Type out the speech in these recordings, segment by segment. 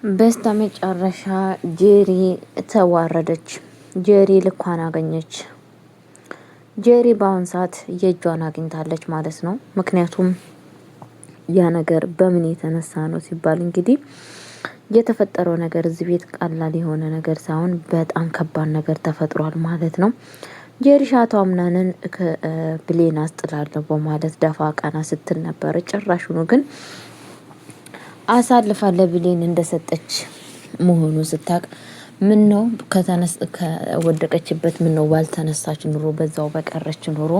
በስተመጨረሻ ጄሪ ተዋረደች። ጄሪ ልኳን አገኘች። ጄሪ በአሁን ሰዓት የእጇን አግኝታለች ማለት ነው። ምክንያቱም ያ ነገር በምን የተነሳ ነው ሲባል እንግዲህ የተፈጠረው ነገር እዚህ ቤት ቀላል የሆነ ነገር ሳይሆን በጣም ከባድ ነገር ተፈጥሯል ማለት ነው። ጄሪ ሻቷ ምናንን ብሌን አስጥላለሁ በማለት ደፋ ቀና ስትል ነበር። ጭራሹኑ ግን አሳልፋ ለብሌን እንደሰጠች መሆኑ ስታቅ ምን ነው ከወደቀችበት ምን ነው ባልተነሳች ኑሮ በዛው በቀረች ኑሮ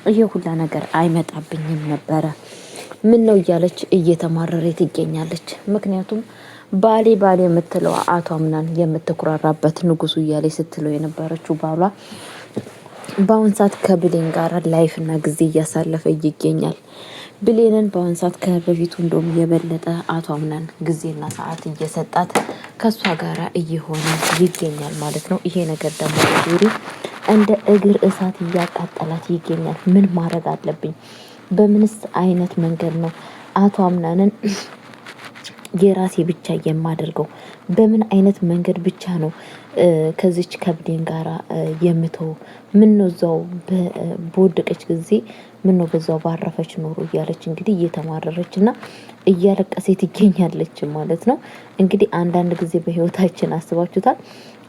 ይሄ ሁላ ነገር አይመጣብኝም ነበረ። ምን ነው እያለች እየተማረረ ትገኛለች። ምክንያቱም ባሌ ባሌ የምትለው አቶ አምናን የምትኩራራበት ንጉሱ እያለች ስትለው የነበረችው ባሏ በአሁን ሰዓት ከብሌን ጋር ላይፍና ጊዜ እያሳለፈ ይገኛል። ብሌንን በአሁን ሰዓት ከበፊቱ እንደውም የበለጠ አቶ አምናን ጊዜና ሰዓት እየሰጣት ከሷ ጋራ እየሆነ ይገኛል ማለት ነው። ይሄ ነገር ደግሞ ጄሪ እንደ እግር እሳት እያቃጠላት ይገኛል። ምን ማድረግ አለብኝ? በምንስ አይነት መንገድ ነው አቶ አምናንን የራሴ ብቻ የማደርገው? በምን አይነት መንገድ ብቻ ነው ከዚች ከብሌን ጋራ የምተው? ምን ነው እዛው በወደቀች ጊዜ ምን ነው በዛው ባረፈች ኖሮ እያለች እንግዲህ እየተማረረች እና እያለቀሰች ትገኛለች ማለት ነው። እንግዲህ አንዳንድ ጊዜ በህይወታችን አስባችሁታል?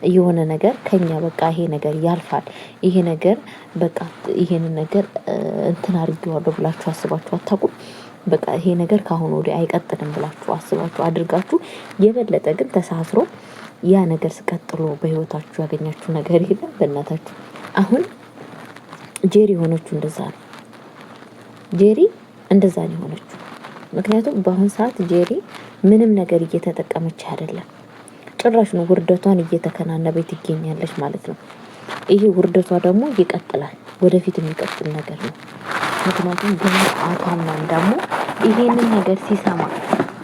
የሆነ ነገር ከኛ በቃ ይሄ ነገር ያልፋል፣ ይሄ ነገር በቃ ይሄንን ነገር እንትን አድርጌዋለሁ ብላችሁ አስባችሁ አታውቁም? በቃ ይሄ ነገር ካሁን ወዲህ አይቀጥልም ብላችሁ አስባችሁ አድርጋችሁ የበለጠ ግን ተሳስሮ ያ ነገር ስቀጥሎ በህይወታችሁ ያገኛችሁ ነገር የለም። በእናታችሁ አሁን ጄሪ የሆነችው እንደዛ ነው። ጄሪ እንደዛ ነው የሆነችው። ምክንያቱም በአሁን ሰዓት ጄሪ ምንም ነገር እየተጠቀመች አይደለም። ጭራሽ ነው ውርደቷን እየተከናነበች ትገኛለች ማለት ነው። ይሄ ውርደቷ ደግሞ ይቀጥላል፣ ወደፊት የሚቀጥል ነገር ነው። ምክንያቱም ግን አቶ አምናን ደግሞ ይሄንን ነገር ሲሰማ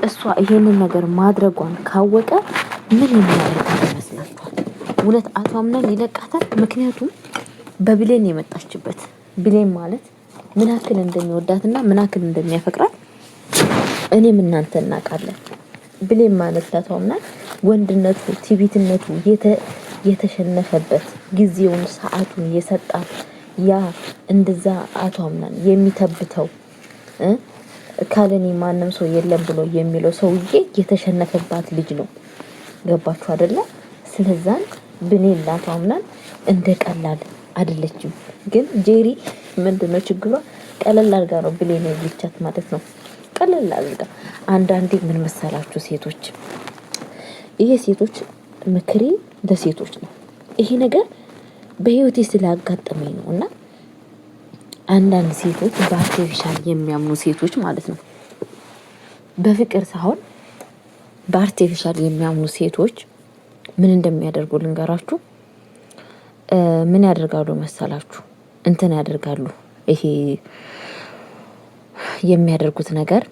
እሷ ይሄንን ነገር ማድረጓን ካወቀ ምን የሚያደርግ ይመስላችኋል? እውነት አቶ አምናን ይለቃታል? ምክንያቱም በብሌን የመጣችበት ብሌን ማለት ምን ያክል እንደሚወዳትና ምን ያክል እንደሚያፈቅራት እኔም እናንተ እናውቃለን። ብሌን ማለት ለአቶ አምናን ወንድነቱ ትዕቢትነቱ የተሸነፈበት ጊዜውን ሰዓቱን የሰጣት ያ እንደዛ አቶ አምናን የሚተብተው ካለኔ ማንም ሰው የለም ብሎ የሚለው ሰውዬ የተሸነፈባት ልጅ ነው። ገባችሁ አይደለ? ስለዛን ብሌን ለአቶ አምናን እንደ ቀላል አይደለችም። ግን ጄሪ ምንድነው ችግሯ? ቀለል አድርጋ ነው ብሌን ይቻት ማለት ነው። ቀለል አድርጋ። አንዳንዴ ምን መሰላችሁ ሴቶች፣ ይሄ ሴቶች ምክሬ ለሴቶች ነው። ይሄ ነገር በህይወቴ ስላጋጠመኝ ነው። እና አንዳንድ ሴቶች በአርቲፊሻል የሚያምኑ ሴቶች ማለት ነው፣ በፍቅር ሳይሆን በአርቲፊሻል የሚያምኑ ሴቶች ምን እንደሚያደርጉ ልንገራችሁ። ምን ያደርጋሉ መሰላችሁ? እንትን ያደርጋሉ። ይሄ የሚያደርጉት ነገር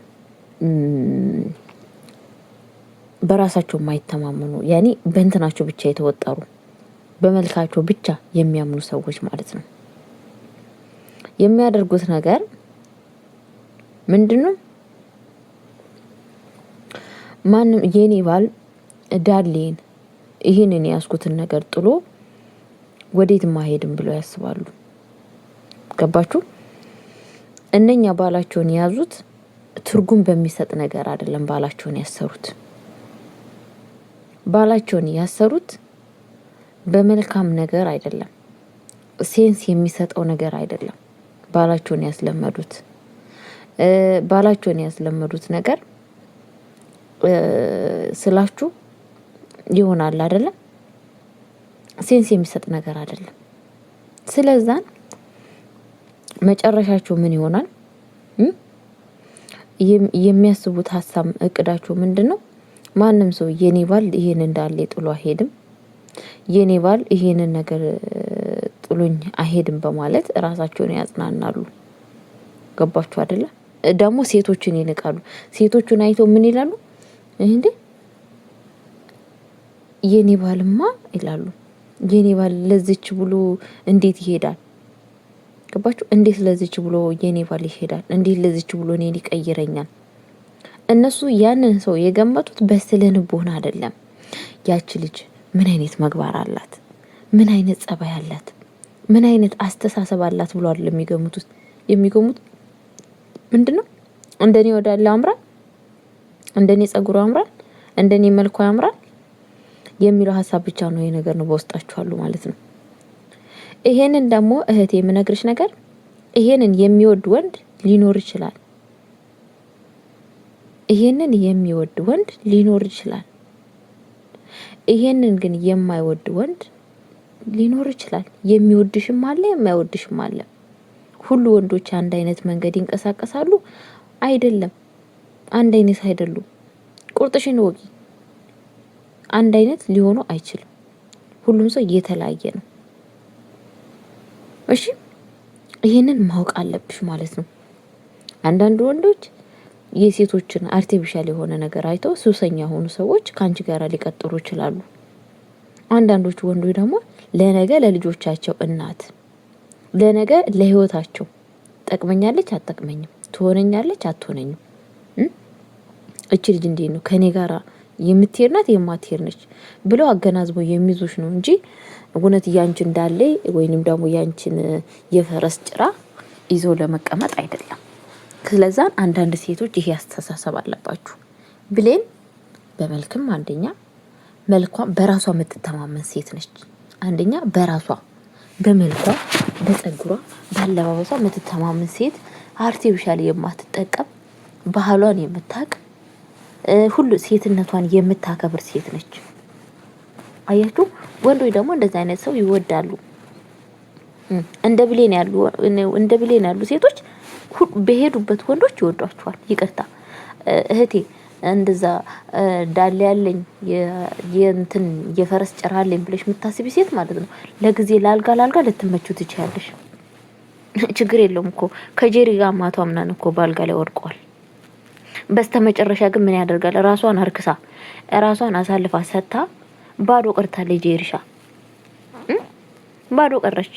በራሳቸው የማይተማመኑ ያኔ በእንትናቸው ብቻ የተወጠሩ በመልካቸው ብቻ የሚያምኑ ሰዎች ማለት ነው። የሚያደርጉት ነገር ምንድነው? ማንም የኔ ባል ዳሌን ይሄንን ያስኩትን ነገር ጥሎ ወዴትም አይሄድም ብለው ያስባሉ። ገባችሁ? እነኛ ባላቸውን የያዙት ትርጉም በሚሰጥ ነገር አይደለም። ባላቸውን ያሰሩት ያሰሩት በመልካም ነገር አይደለም። ሴንስ የሚሰጠው ነገር አይደለም። ባላቸውን ያስለመዱት ነገር ስላችሁ ይሆናል አይደለም። ሴንስ የሚሰጥ ነገር አይደለም። ስለዛን መጨረሻቸው ምን ይሆናል? የሚያስቡት ሀሳብ እቅዳቸው ምንድነው? ማንም ሰው የኔ ባል ይሄን እንዳለ ጥሎ አይሄድም፣ የኔ ባል ይሄንን ነገር ጥሎኝ አይሄድም በማለት ራሳቸውን ያጽናናሉ። ገባችሁ አይደለ? ደግሞ ሴቶችን ይንቃሉ። ሴቶቹን አይተው ምን ይላሉ? እንዴ የኔ ባልማ ይላሉ፣ የኔ ባል ለዚች ብሎ እንዴት ይሄዳል? ገባችሁ? እንዴት ለዚች ብሎ የኔ ባል ይሄዳል? እንዴት ለዚች ብሎ እኔን ይቀይረኛል? እነሱ ያንን ሰው የገመቱት በስለንቦና አይደለም። ያቺ ልጅ ምን አይነት መግባር አላት፣ ምን አይነት ጸባይ አላት፣ ምን አይነት አስተሳሰብ አላት ብሎ አይደለም የሚገሙት ምንድነው እንደኔ ወዳለ አምራል፣ እንደኔ ጸጉሩ አምራል፣ እንደኔ መልኩ ያምራል የሚለው ሐሳብ ብቻ ነው። ይሄ ነገር ነው በውስጣችሁ አሉ ማለት ነው። ይሄንን ደግሞ እህቴ የምነግርሽ ነገር ይሄንን የሚወድ ወንድ ሊኖር ይችላል። ይሄንን የሚወድ ወንድ ሊኖር ይችላል። ይሄንን ግን የማይወድ ወንድ ሊኖር ይችላል። የሚወድሽም አለ፣ የማይወድሽም አለ። ሁሉ ወንዶች አንድ አይነት መንገድ ይንቀሳቀሳሉ አይደለም። አንድ አይነት አይደሉም። ቁርጥሽን ወቂ። አንድ አይነት ሊሆኑ አይችልም። ሁሉም ሰው የተለያየ ነው። እሺ ይሄንን ማወቅ አለብሽ ማለት ነው። አንዳንድ ወንዶች የሴቶችን አርቲፊሻል የሆነ ነገር አይተው ሱሰኛ ሆኑ ሰዎች ካንቺ ጋር ሊቀጥሩ ይችላሉ። አንዳንዶቹ ወንዶች ደግሞ ለነገ ለልጆቻቸው እናት፣ ለነገ ለህይወታቸው ጠቅመኛለች አትጠቅመኝም፣ ትሆነኛለች አትሆነኝም፣ እቺ ልጅ እንዴት ነው ከኔ ጋራ የምትሄድ ናት የማትሄድ ነች ብለው አገናዝበው የሚይዙሽ ነው እንጂ እውነት ያንቺ እንዳለ ወይንም ደግሞ ያንቺን የፈረስ ጭራ ይዞ ለመቀመጥ አይደለም። ስለዛ አንዳንድ ሴቶች ይሄ አስተሳሰብ አለባችሁ። ብሌን በመልክም አንደኛ መልኳ በራሷ የምትተማመን ሴት ነች። አንደኛ በራሷ በመልኳ በጸጉሯ ባለባበሷ የምትተማመን ሴት፣ አርቲፊሻል የማትጠቀም ባህሏን የምታቅ ሁሉ ሴትነቷን የምታከብር ሴት ነች። አያችሁ ወንዶች ደግሞ እንደዛ አይነት ሰው ይወዳሉ። እንደ ብሌን ያሉ ሴቶች በሄዱበት ወንዶች ይወዷቸዋል። ይቅርታ እህቴ እንደዛ ዳል ያለኝ የእንትን የፈረስ ጭራ አለኝ ብለሽ የምታስቢ ሴት ማለት ነው ለጊዜ ላልጋ ልትመቹ ትችያለሽ። ችግር የለውም እኮ ከጄሪ ጋር ማቷ ምናምን እኮ ባልጋ ላይ ወድቀዋል። በስተመጨረሻ ግን ምን ያደርጋል? ራሷን አርክሳ ራሷን አሳልፋ ሰጥታ ባዶ ቀርታለች። ጄሪሻ ባዶ ቀረች።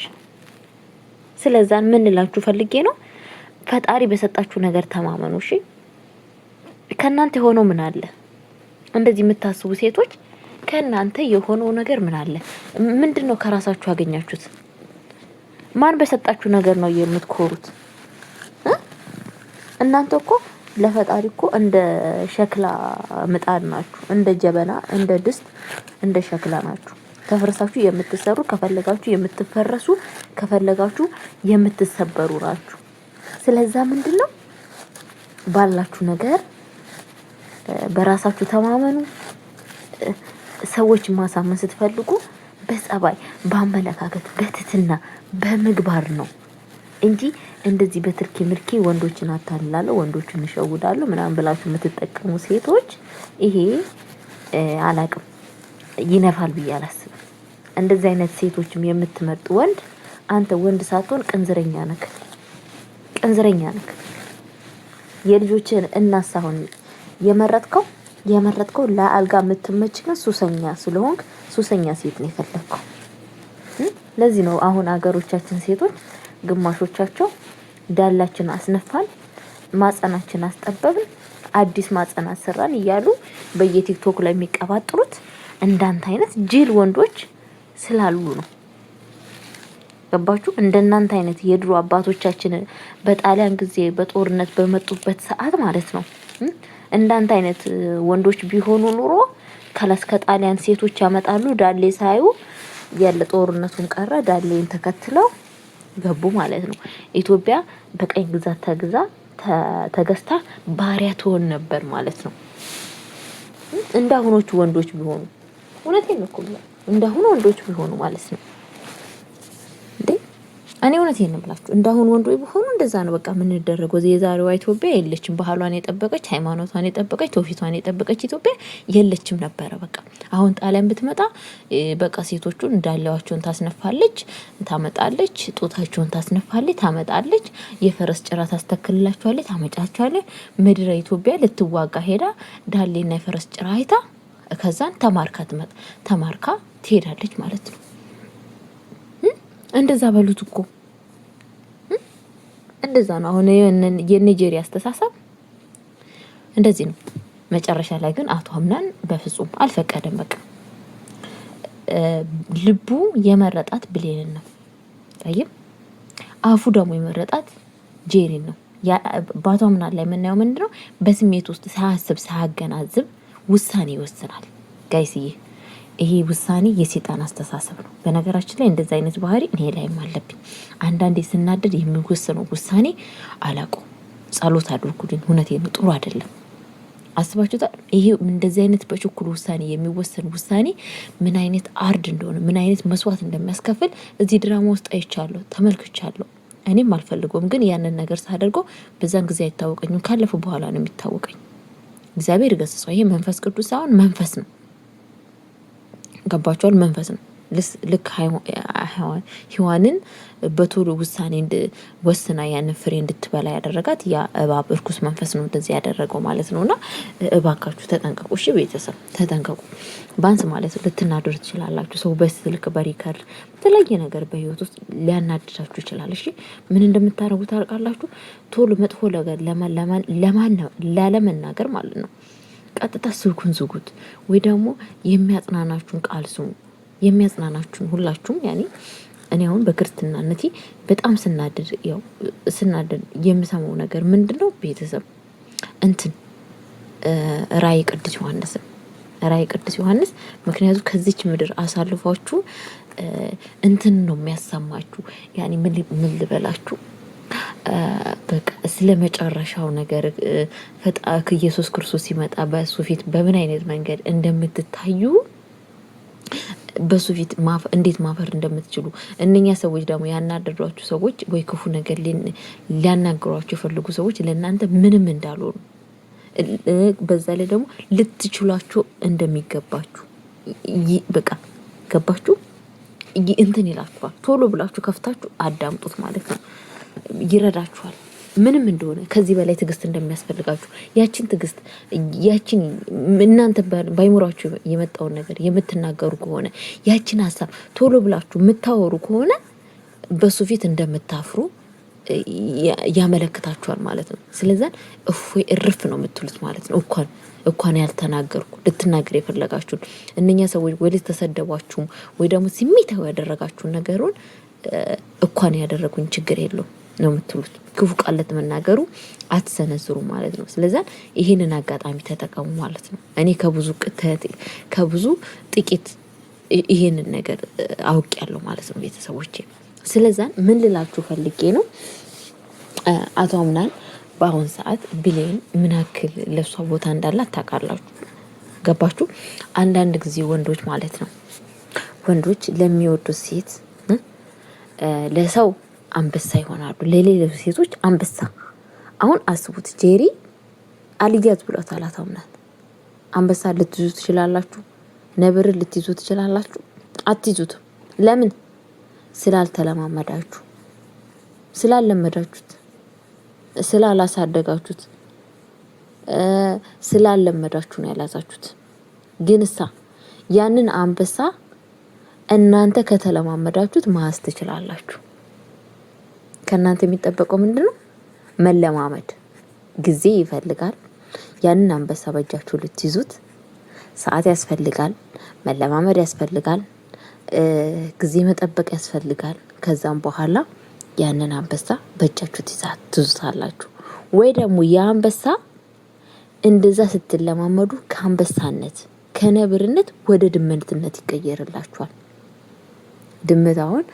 ስለዛን ምን ልላችሁ ፈልጌ ነው፣ ፈጣሪ በሰጣችሁ ነገር ተማመኑ። እሺ ከናንተ የሆነው ምን አለ? እንደዚህ የምታስቡ ሴቶች ከናንተ የሆነው ነገር ምን አለ? ምንድነው ከራሳችሁ ያገኛችሁት? ማን በሰጣችሁ ነገር ነው የምትኮሩት? እናንተ እኮ ለፈጣሪ እኮ እንደ ሸክላ ምጣድ ናችሁ። እንደ ጀበና፣ እንደ ድስት፣ እንደ ሸክላ ናችሁ። ተፈርሳችሁ የምትሰሩ፣ ከፈለጋችሁ የምትፈረሱ፣ ከፈለጋችሁ የምትሰበሩ ናችሁ። ስለዛ ምንድነው ባላችሁ ነገር በራሳችሁ ተማመኑ። ሰዎች ማሳመን ስትፈልጉ በጸባይ፣ በአመለካከት፣ በትትና በምግባር ነው እንጂ እንደዚህ በትርኪ ምርኪ ወንዶችን አታልላለሁ፣ ወንዶችን እንሸውዳለሁ ምናምን ብላችሁ የምትጠቀሙ ሴቶች ይሄ አላቅም ይነፋል ብዬ አላስብም። እንደዚህ አይነት ሴቶችም የምትመርጡ ወንድ አንተ ወንድ ሳትሆን ቅንዝረኛ ነክ። የልጆችን እናሳሁን የመረጥከው ለአልጋ የምትመችከው ሱሰኛ ስለሆንክ ሱሰኛ ሴት ነው የፈለግከው። ለዚህ ነው አሁን አገሮቻችን ሴቶች ግማሾቻቸው ዳላችን አስነፋን፣ ማጸናችን አስጠበብን፣ አዲስ ማጸና አሰራን እያሉ በየቲክቶክ ላይ የሚቀባጥሩት እንዳንተ አይነት ጅል ወንዶች ስላሉ ነው። ገባችሁ? እንደናንተ አይነት የድሮ አባቶቻችን በጣሊያን ጊዜ በጦርነት በመጡበት ሰዓት ማለት ነው እንዳንተ አይነት ወንዶች ቢሆኑ ኑሮ ከጣሊያን ሴቶች ያመጣሉ። ዳሌ ሳዩ ያለ ጦርነቱን ቀረ፣ ዳሌን ተከትለው ገቡ ማለት ነው። ኢትዮጵያ በቀኝ ግዛት ተገዝታ ባሪያ ትሆን ነበር ማለት ነው። እንዳሁኖቹ ወንዶች ቢሆኑ እውነቴን ነው እኮ እንዳሁኑ ወንዶች ቢሆኑ ማለት ነው እንዴ እኔ እውነቴን ነው ብላችሁ እንዳሁኑ ወንዶች ቢሆኑ እንደዛ ነው በቃ ምን ደረገው። የዛሬዋ ኢትዮጵያ የለችም። ባህሏን የጠበቀች ሃይማኖቷን የጠበቀች ትውፊቷን የጠበቀች ኢትዮጵያ የለችም ነበረ። በቃ አሁን ጣሊያን ብትመጣ በቃ ሴቶቹን እንዳለዋቸውን ታስነፋለች፣ ታመጣለች፣ ጦታቸውን ታስነፋለች፣ ታመጣለች፣ የፈረስ ጭራ ታስተክልላቸዋለች፣ ታመጫቸዋለች። ምድረ ኢትዮጵያ ልትዋጋ ሄዳ ዳሌና የፈረስ ጭራ አይታ ከዛን ተማርካ ትሄዳለች ማለት ነው። እንደዛ በሉት እኮ እንደዛ ነው። አሁን የኒጀሪያ አስተሳሰብ እንደዚህ ነው። መጨረሻ ላይ ግን አቶ አምናን በፍጹም አልፈቀደም። በቃ ልቡ የመረጣት ብሌንን ነው። ጠይም አፉ ደግሞ የመረጣት ጄሪን ነው። በአቶ አምናን ላይ የምናየው ምንድነው? በስሜት ውስጥ ሳያስብ ሳያገናዝብ ውሳኔ ይወስናል። ጋይስዬ ይሄ ውሳኔ የሴጣን አስተሳሰብ ነው። በነገራችን ላይ እንደዚህ አይነት ባህሪ እኔ ላይም አለብኝ። አንዳንዴ ስናደድ የሚወሰነው ውሳኔ አላውቀው። ጸሎት አድርጉልኝ። እውነቴን ነው፣ ጥሩ አይደለም። አስባችሁታል? ይሄ እንደዚህ አይነት በችኩል ውሳኔ የሚወሰን ውሳኔ ምን አይነት አርድ እንደሆነ ምን አይነት መስዋዕት እንደሚያስከፍል እዚህ ድራማ ውስጥ አይቻለሁ፣ ተመልክቻለሁ። እኔም አልፈልገውም፣ ግን ያንን ነገር ሳደርገው በዛን ጊዜ አይታወቀኝም። ካለፈ በኋላ ነው የሚታወቀኝ። እግዚአብሔር ይገስጸው። ይሄ መንፈስ ቅዱስ ሳይሆን መንፈስ ነው። ገባችኋል? መንፈስ ነው። ልክ ሔዋንን በቶሎ ውሳኔ ወስና ያንን ፍሬ እንድትበላ ያደረጋት ያ እባብ እርኩስ መንፈስ ነው እንደዚህ ያደረገው ማለት ነውና እባካችሁ ተጠንቀቁ። እሺ ቤተሰብ ተጠንቀቁ። ባንስ ማለት ልትናደሩ ትችላላችሁ። ሰው በስልክ በሪከርድ በተለያየ ነገር በህይወት ውስጥ ሊያናድዳችሁ ይችላል። እሺ ምን እንደምታረጉ ታርቃላችሁ። ቶሎ መጥፎ ነገር ላለመናገር ማለት ነው። ቀጥታ ስልኩን ዝጉት፣ ወይ ደግሞ የሚያጽናናችሁን ቃል ስሙ። የሚያጽናናችሁን ሁላችሁም ያኔ እኔ አሁን በክርስትናነቴ በጣም ስናደድ የምሰማው ነገር ምንድነው? ቤተሰብ እንትን ራእይ ቅዱስ ዮሐንስ ምክንያቱም ከዚች ምድር አሳልፏችሁ እንትን ነው የሚያሰማችሁ። ያኔ ምን ልበላችሁ በቃ ስለ መጨረሻው ነገር ኢየሱስ ክርስቶስ ሲመጣ በሱ ፊት በምን አይነት መንገድ እንደምትታዩ በሱ ፊት እንዴት ማፈር እንደምትችሉ እነኛ ሰዎች ደግሞ ያናደዷችሁ ሰዎች ወይ ክፉ ነገር ሊያናግሯችሁ የፈልጉ ሰዎች ለእናንተ ምንም እንዳልሆኑ በዛ ላይ ደግሞ ልትችሏቸው እንደሚገባችሁ በቃ ገባችሁ እንትን ይላችኋል። ቶሎ ብላችሁ ከፍታችሁ አዳምጡት ማለት ነው። ይረዳችኋል ምንም እንደሆነ ከዚህ በላይ ትዕግስት እንደሚያስፈልጋችሁ ያችን ትዕግስት ያችን እናንተ ባይሞራችሁ የመጣውን ነገር የምትናገሩ ከሆነ ያችን ሀሳብ ቶሎ ብላችሁ የምታወሩ ከሆነ በሱ ፊት እንደምታፍሩ ያመለክታችኋል ማለት ነው። ስለዚህ እፎይ እርፍ ነው የምትሉት ማለት ነው። እንኳን ያልተናገርኩ ልትናገር የፈለጋችሁን እነኛ ሰዎች ወይ ተሰደቧችሁም ወይ ደግሞ ስሜታዊ ያደረጋችሁን ነገሩን እንኳን ያደረጉኝ ችግር የለውም ነው የምትሉት። ክፉ ቃል ለተመናገሩ አትሰነዝሩ ማለት ነው። ስለዚህ ይሄንን አጋጣሚ ተጠቀሙ ማለት ነው። እኔ ከብዙ ጥቂት ይሄንን ነገር አውቄያለሁ ማለት ነው ቤተሰቦቼ። ስለዚህ ምን ልላችሁ ፈልጌ ነው አቶ አምናን በአሁን ሰዓት ብሌን ምን ያክል ለሷ ቦታ እንዳላት ታውቃላችሁ። ገባችሁ? አንዳንድ ጊዜ ወንዶች ማለት ነው ወንዶች ለሚወዱት ሴት ለሰው አንበሳ ይሆናሉ፣ ለሌሎች ሴቶች አንበሳ። አሁን አስቡት ጄሪ አልያዝ ብሏታል አቶ አምናን። አንበሳ ልትይዙ ትችላላችሁ፣ ነብር ልትይዙ ትችላላችሁ። አትይዙትም። ለምን? ስላልተለማመዳችሁ፣ ስላለመዳችሁት፣ ስላላሳደጋችሁት፣ ስላለመዳችሁ ነው ያላዛችሁት። ግን ያንን አንበሳ እናንተ ከተለማመዳችሁት ማስ ትችላላችሁ። ከእናንተ የሚጠበቀው ምንድነው? መለማመድ። ጊዜ ይፈልጋል። ያንን አንበሳ በእጃችሁ ልትይዙት ሰዓት ያስፈልጋል፣ መለማመድ ያስፈልጋል፣ ጊዜ መጠበቅ ያስፈልጋል። ከዛም በኋላ ያንን አንበሳ በእጃችሁ ትይዙታላችሁ። ወይ ደግሞ ያ አንበሳ እንደዛ ስትለማመዱ ከአንበሳነት ከነብርነት ወደ ድመትነት ይቀየርላችኋል። ድመት አሁን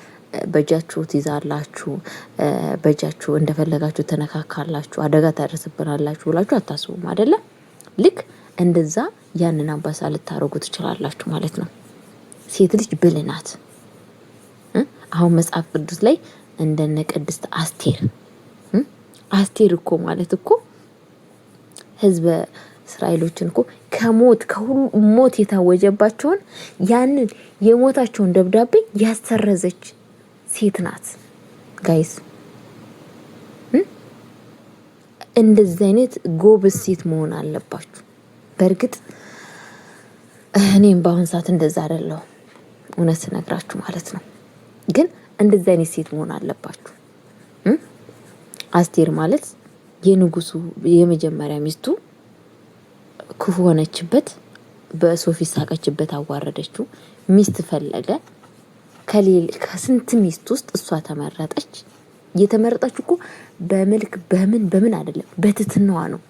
በእጃችሁ ትይዛላችሁ፣ በእጃችሁ እንደፈለጋችሁ ተነካካላችሁ፣ አደጋ ታደርስብናላችሁ ብላችሁ አታስቡም አይደለ? ልክ እንደዛ ያንን አንበሳ ልታረጉ ትችላላችሁ ማለት ነው። ሴት ልጅ ብልህ ናት። አሁን መጽሐፍ ቅዱስ ላይ እንደነ ቅድስት አስቴር እኮ ማለት እኮ ህዝበ እስራኤሎችን እኮ ከሁሉ ሞት የታወጀባቸውን ያንን የሞታቸውን ደብዳቤ ያሰረዘች ሴት ናት። ጋይስ እንደዚህ አይነት ጎበዝ ሴት መሆን አለባችሁ። በእርግጥ እኔም በአሁን ሰዓት እንደዛ አይደለሁም፣ እውነት ስነግራችሁ ማለት ነው። ግን እንደዚህ አይነት ሴት መሆን አለባችሁ። አስቴር ማለት የንጉሱ የመጀመሪያ ሚስቱ ክፉ ሆነችበት፣ በሶፊ ሳቀችበት፣ አዋረደችው። ሚስት ፈለገ። ከስንት ሚስት ውስጥ እሷ ተመረጠች። የተመረጠች እኮ በመልክ በምን አይደለም፣ በትትናዋ ነው።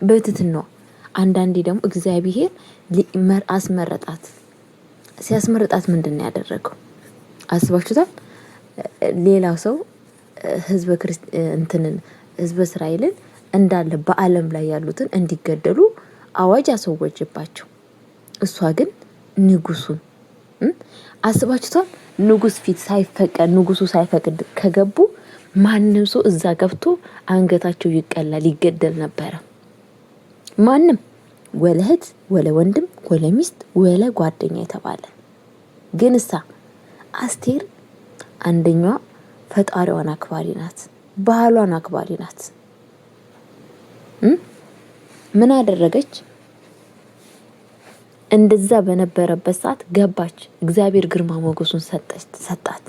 በትትናዋ አንዳንዴ ደግሞ እግዚአብሔር አስመረጣት። ሲያስመረጣት ምንድን ነው ያደረገው? አስባችሁታል? ሌላው ሰው ህዝበ እስራኤልን እንዳለ በዓለም ላይ ያሉትን እንዲገደሉ አዋጅ አስወጀባቸው። እሷ ግን ንጉሱን አስባችሁታል? ንጉስ ፊት ሳይፈቀድ ንጉሱ ሳይፈቅድ ከገቡ ማንም ሰው እዛ ገብቶ አንገታቸው ይቀላል፣ ይገደል ነበረ። ማንም ወለ እህት ወለ ወንድም ወለ ሚስት ወለ ጓደኛ የተባለ ግን አስቴር አንደኛዋ ፈጣሪዋን አክባሪ ናት፣ ባህሏን አክባሪ ናት። ምን አደረገች? እንደዛ በነበረበት ሰዓት ገባች። እግዚአብሔር ግርማ ሞገሱን ሰጣት።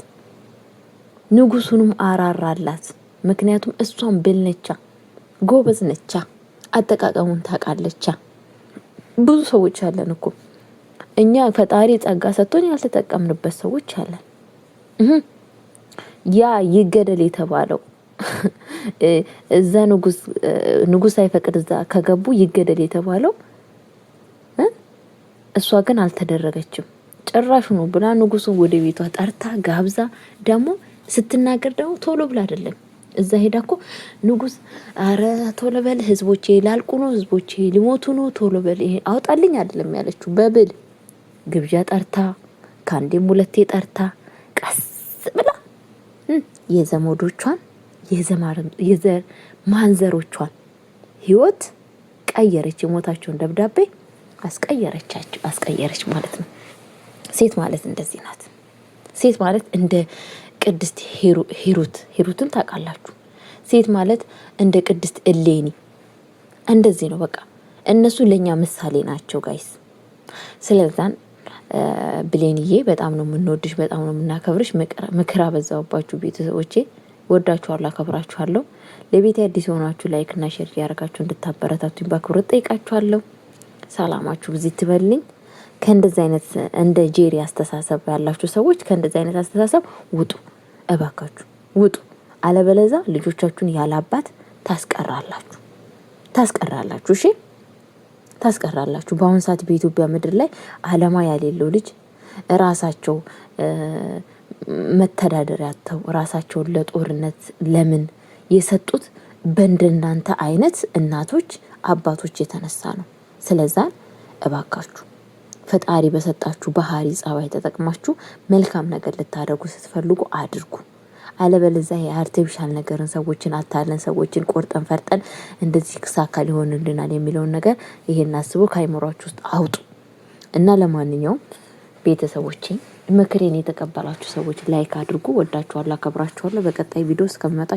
ንጉሱንም አራራላት። ምክንያቱም እሷን ብልነቻ ጎበዝ ነቻ፣ አጠቃቀሙን ታውቃለቻ። ብዙ ሰዎች አለን እኮ እኛ ፈጣሪ ጸጋ ሰጥቶን ያልተጠቀምንበት ሰዎች አለን። ያ ይገደል የተባለው እዛ ንጉስ ሳይፈቅድ እዛ ከገቡ ይገደል የተባለው እሷ ግን አልተደረገችም። ጭራሽ ነው ብላ ንጉሱን ወደ ቤቷ ጠርታ ጋብዛ፣ ደግሞ ስትናገር ደግሞ ቶሎ ብላ አይደለም እዛ ሄዳ እኮ ንጉስ አረ ቶሎ በል ህዝቦቼ ላልቁ ነው፣ ህዝቦቼ ሊሞቱ ነው፣ ቶሎ በል ይሄ አውጣልኝ አይደለም ያለችው። በብል ግብዣ ጠርታ ከአንዴም ሁለቴ ጠርታ ቀስ ብላ የዘመዶቿን የዘር ማንዘሮቿን ህይወት ቀየረች። የሞታቸውን ደብዳቤ አስቀየረች ማለት ነው። ሴት ማለት እንደዚህ ናት። ሴት ማለት እንደ ቅድስት ሂሩትን ታውቃላችሁ። ሴት ማለት እንደ ቅድስት እሌኒ እንደዚህ ነው። በቃ እነሱ ለኛ ምሳሌ ናቸው ጋይስ። ስለዛን ብሌንዬ በጣም ነው የምንወድሽ፣ በጣም ነው የምናከብርሽ። ምክር አበዛውባችሁ ቤተሰቦቼ፣ ወዳችኋለሁ፣ አከብራችኋለሁ። ለቤት አዲስ የሆናችሁ ላይክ እና ሼር ያደርጋችሁ እንድታበረታቱኝ በአክብሮት ጠይቃችኋለሁ። ሰላማችሁ ብዙ ትበልኝ። ከእንደዚህ አይነት እንደ ጄሪ አስተሳሰብ ያላችሁ ሰዎች ከእንደዚህ አይነት አስተሳሰብ ውጡ፣ እባካችሁ ውጡ። አለበለዛ ልጆቻችሁን ያላባት ታስቀራላችሁ። እሺ ታስቀራላችሁ። በአሁን ሰዓት በኢትዮጵያ ምድር ላይ አለማ ያሌለው ልጅ ራሳቸው መተዳደሪያ ያተው ራሳቸውን ለጦርነት ለምን የሰጡት በእንደናንተ አይነት እናቶች አባቶች የተነሳ ነው። ስለዛ እባካችሁ ፈጣሪ በሰጣችሁ ባህሪ ጸባይ ተጠቅማችሁ መልካም ነገር ልታደርጉ ስትፈልጉ አድርጉ። አለበለዚያ የአርቲፊሻል ነገርን ሰዎችን አታለን ሰዎችን ቆርጠን ፈርጠን እንደዚህ ክሳካ ሊሆንልናል የሚለውን ነገር ይሄን አስቦ ከአይምሯችሁ ውስጥ አውጡ። እና ለማንኛውም ቤተሰቦቼ ምክሬን የተቀበላችሁ ሰዎች ላይክ አድርጉ። ወዳችኋለሁ፣ አከብራችኋለሁ። በቀጣይ ቪዲዮ እስከምመጣ